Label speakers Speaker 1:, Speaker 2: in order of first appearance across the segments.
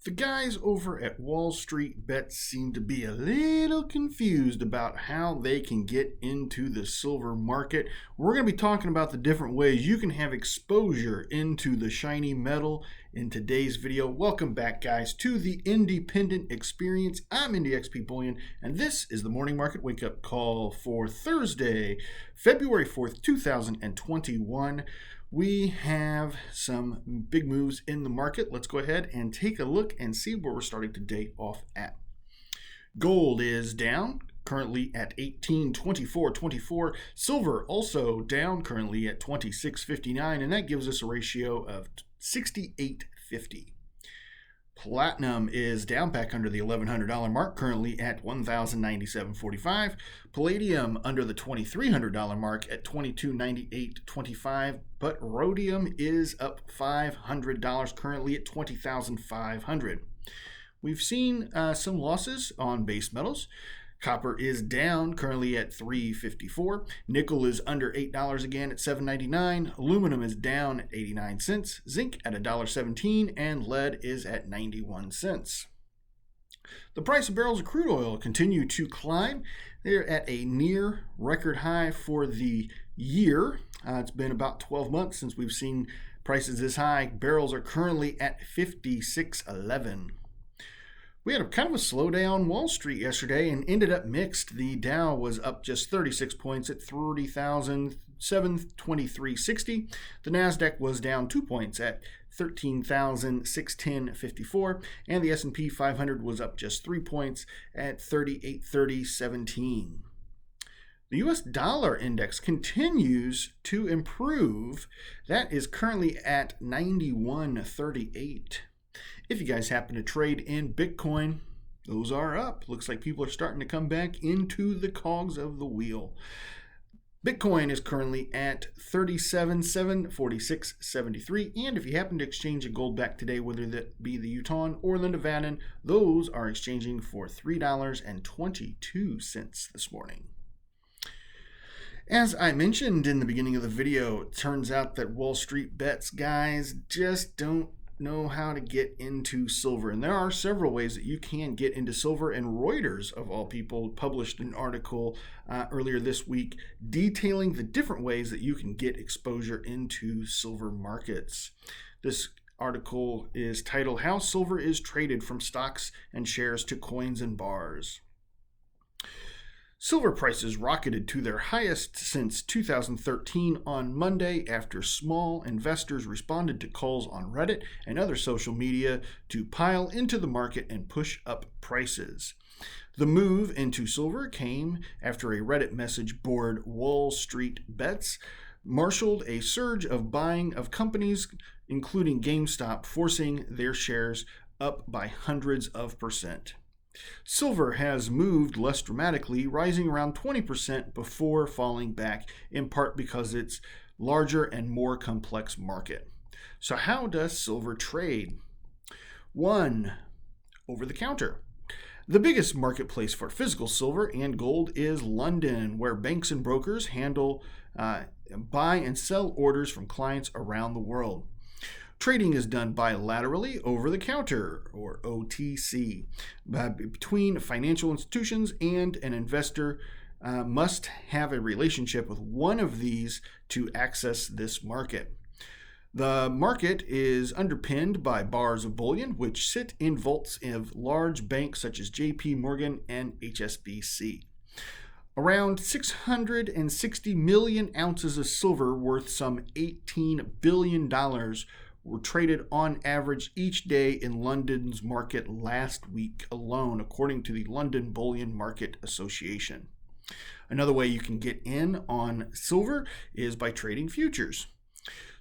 Speaker 1: The guys over at Wall Street Bets seem to be a little confused about how they can get into the silver market. We're going to be talking about the different ways you can have exposure into the shiny metal in today's video. Welcome back, guys, to the Independent Experience. I'm IndyXP Bullion, and this is the Morning Market Wake Up Call for Thursday, February 4th, 2021. We have some big moves in the market. Let's go ahead and take a look and see where we're starting today off at. Gold is down, currently at 1824.24. Silver also down, currently at 26.59, and that gives us a ratio of 68.50. Platinum is down back under the $1,100 mark, currently at $1,097.45. Palladium under the $2,300 mark at $2,298.25. But rhodium is up $500, currently at $20,500. We've seen some losses on base metals. Copper is down, currently at $3.54. Nickel is under $8 again at $7.99. Aluminum is down at 89 cents. Zinc at $1.17, and lead is at 91 cents. The price of barrels of crude oil continue to climb. They're at a near record high for the year. It's been about 12 months since we've seen prices this high. Barrels are currently at 56.11. We had a kind of a slow day on Wall Street yesterday and ended up mixed. The Dow was up just 36 points at 30,723.60. The NASDAQ was down 2 points at 13,610.54. And the S&P 500 was up just 3 points at 3830.17. The US dollar index continues to improve. That is currently at 91.38. If you guys happen to trade in Bitcoin, those are up. Looks like people are starting to come back into the cogs of the wheel. Bitcoin is currently at 37,746.73. And if you happen to exchange a gold back today, whether that be the Yukon or the Nevadan, those are exchanging for $3.22 this morning. As I mentioned in the beginning of the video, it turns out that Wall Street Bets guys just don't know how to get into silver, and there are several ways that you can get into silver, and Reuters of all people published an article earlier this week detailing the different ways that you can get exposure into silver markets. This article is titled "How Silver is Traded from Stocks and Shares to Coins and Bars." Silver prices rocketed to their highest since 2013 on Monday after small investors responded to calls on Reddit and other social media to pile into the market and push up prices. The move into silver came after a Reddit message board, Wall Street Bets, marshaled a surge of buying of companies, including GameStop, forcing their shares up by hundreds of percent. Silver has moved less dramatically, rising around 20% before falling back, in part because it's larger and more complex market. So how does silver trade? 1. Over the counter. The biggest marketplace for physical silver and gold is London, where banks and brokers handle buy and sell orders from clients around the world. Trading is done bilaterally over the counter, or OTC, between financial institutions, and an investor must have a relationship with one of these to access this market. The market is underpinned by bars of bullion, which sit in vaults of large banks such as JP Morgan and HSBC. Around 660 million ounces of silver worth some $18 billion were traded on average each day in London's market last week alone, according to the London Bullion Market Association. Another way you can get in on silver is by trading futures.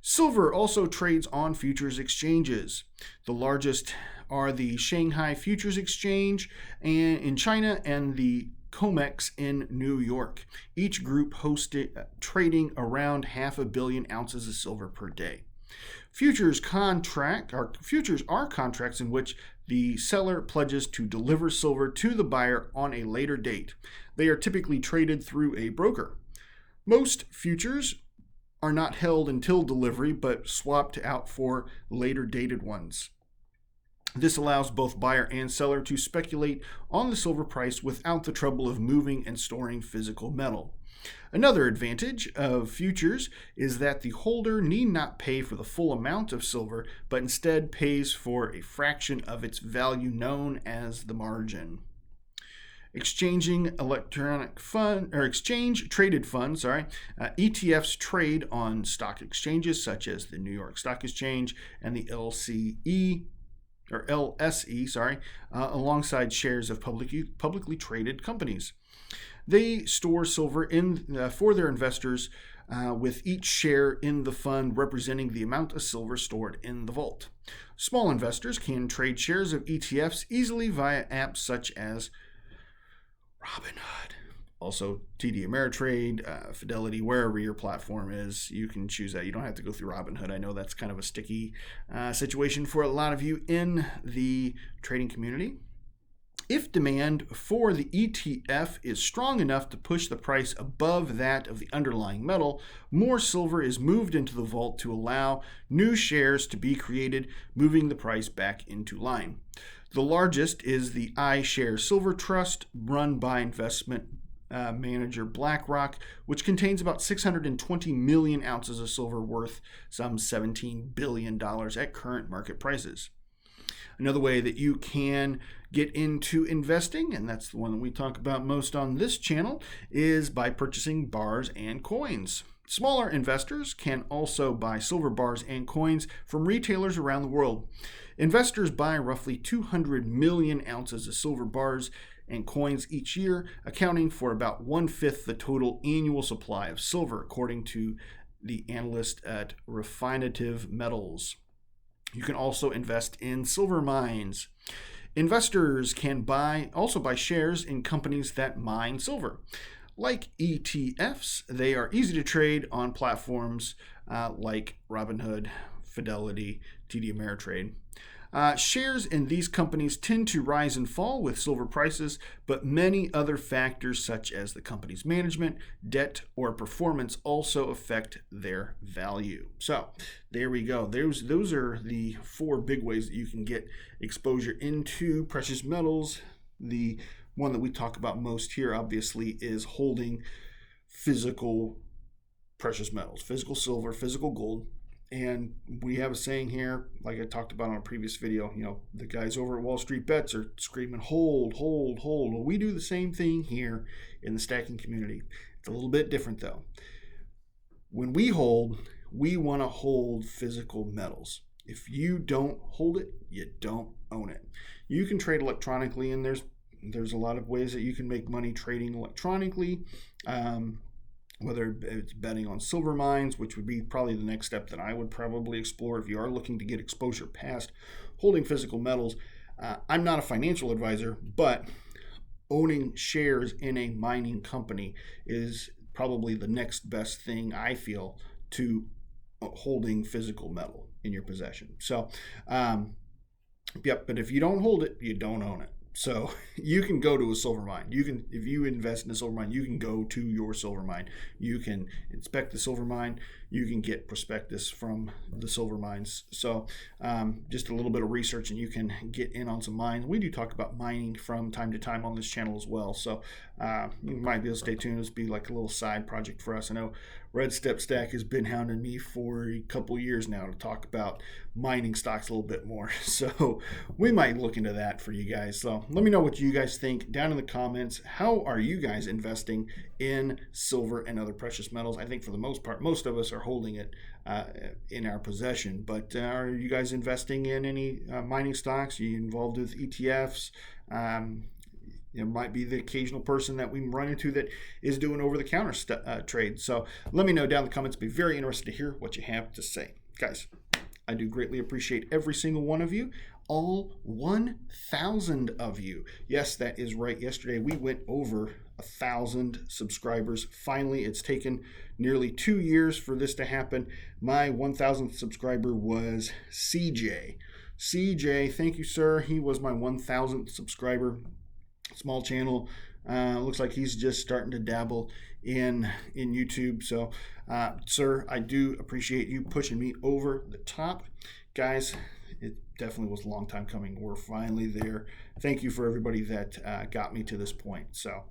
Speaker 1: Silver also trades on futures exchanges. The largest are the Shanghai Futures Exchange in China and the COMEX in New York. Each group hosted trading around 500 million ounces of silver per day. Futures are contracts in which the seller pledges to deliver silver to the buyer on a later date. They are typically traded through a broker. Most futures are not held until delivery, but swapped out for later dated ones. This allows both buyer and seller to speculate on the silver price without the trouble of moving and storing physical metal. Another advantage of futures is that the holder need not pay for the full amount of silver, but instead pays for a fraction of its value known as the margin. Exchanging electronic fund or exchange traded funds, ETFs trade on stock exchanges such as the New York Stock Exchange and the LSE, alongside shares of publicly traded companies. They store silver for their investors, with each share in the fund representing the amount of silver stored in the vault. Small investors can trade shares of ETFs easily via apps such as Robinhood, also TD Ameritrade, Fidelity, wherever your platform is, you can choose that. You don't have to go through Robinhood. I know that's kind of a sticky situation for a lot of you in the trading community. If demand for the ETF is strong enough to push the price above that of the underlying metal, more silver is moved into the vault to allow new shares to be created, moving the price back into line. The largest is the iShares Silver Trust, run by investment manager BlackRock, which contains about 620 million ounces of silver worth some $17 billion at current market prices. Another way that you can get into investing, and that's the one that we talk about most on this channel, is by purchasing bars and coins. Smaller investors can also buy silver bars and coins from retailers around the world. Investors buy roughly 200 million ounces of silver bars and coins each year, accounting for about 1/5 the total annual supply of silver, according to the analyst at Refinitiv Metals. You can also invest in silver mines. Investors can also buy shares in companies that mine silver. Like ETFs, they are easy to trade on platforms like Robinhood, Fidelity, TD Ameritrade. Shares in these companies tend to rise and fall with silver prices, but many other factors such as the company's management, debt, or performance also affect their value. So there we go. Those are the 4 big ways that you can get exposure into precious metals. The one that we talk about most here, obviously, is holding physical precious metals, physical silver, physical gold. And we have a saying here, like I talked about on a previous video, the guys over at Wall Street Bets are screaming, hold, hold, hold. Well, we do the same thing here in the stacking community. It's a little bit different though. When we hold, we want to hold physical metals. If you don't hold it, you don't own it. You can trade electronically, and there's a lot of ways that you can make money trading electronically. Whether it's betting on silver mines, which would be probably the next step that I would probably explore if you are looking to get exposure past holding physical metals. I'm not a financial advisor, but owning shares in a mining company is probably the next best thing, I feel, to holding physical metal in your possession. So, but if you don't hold it, you don't own it. So you can go to a silver mine. If you invest in a silver mine, you can go to your silver mine. You can inspect the silver mine. You can get prospectus from the silver mines. So just a little bit of research and you can get in on some mines. We do talk about mining from time to time on this channel as well. So you might be able to stay tuned. This will be like a little side project for us. I know Red Step Stack has been hounding me for a couple years now to talk about mining stocks a little bit more. So we might look into that for you guys. So let me know what you guys think down in the comments. How are you guys investing in silver and other precious metals? I think for the most part, most of us are holding it in our possession. But are you guys investing in any mining stocks? Are you involved with ETFs? There might be the occasional person that we run into that is doing over-the-counter trade. So let me know down in the comments. Be very interested to hear what you have to say. Guys, I do greatly appreciate every single one of you. All 1,000 of you. Yes, that is right. Yesterday we went over 1,000 subscribers. Finally, it's taken nearly 2 years for this to happen. My 1,000th subscriber was CJ. CJ, thank you, sir. He was my 1,000th subscriber. Small channel. Looks like he's just starting to dabble in YouTube. So, sir, I do appreciate you pushing me over the top. Guys, definitely was a long time coming. We're finally there. Thank you for everybody that got me to this point. So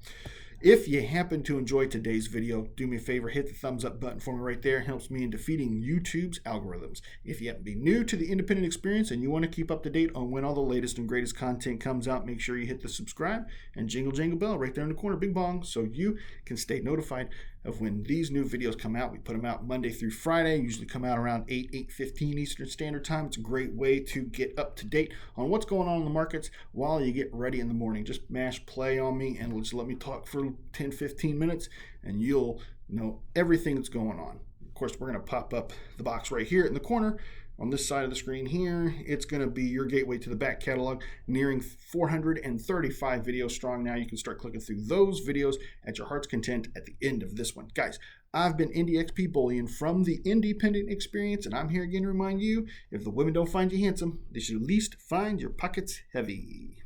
Speaker 1: if you happen to enjoy today's video, do me a favor, hit the thumbs up button for me right there. It helps me in defeating YouTube's algorithms. If you happen to be new to the independent experience and you want to keep up to date on when all the latest and greatest content comes out, make sure you hit the subscribe and jingle bell right there in the corner, big bong, so you can stay notified of when these new videos come out. We put them out Monday through Friday, usually come out around 8:15 Eastern Standard Time. It's a great way to get up to date on what's going on in the markets while you get ready in the morning. Just mash play on me and just let me talk for 10-15 minutes and you'll know everything that's going on. Of course, we're going to pop up the box right here in the corner. On this side of the screen here, it's going to be your gateway to the back catalog, nearing 435 videos strong now. You can start clicking through those videos at your heart's content at the end of this one. Guys, I've been IndyXP Bullion from the Independent Experience, and I'm here again to remind you, if the women don't find you handsome, they should at least find your pockets heavy.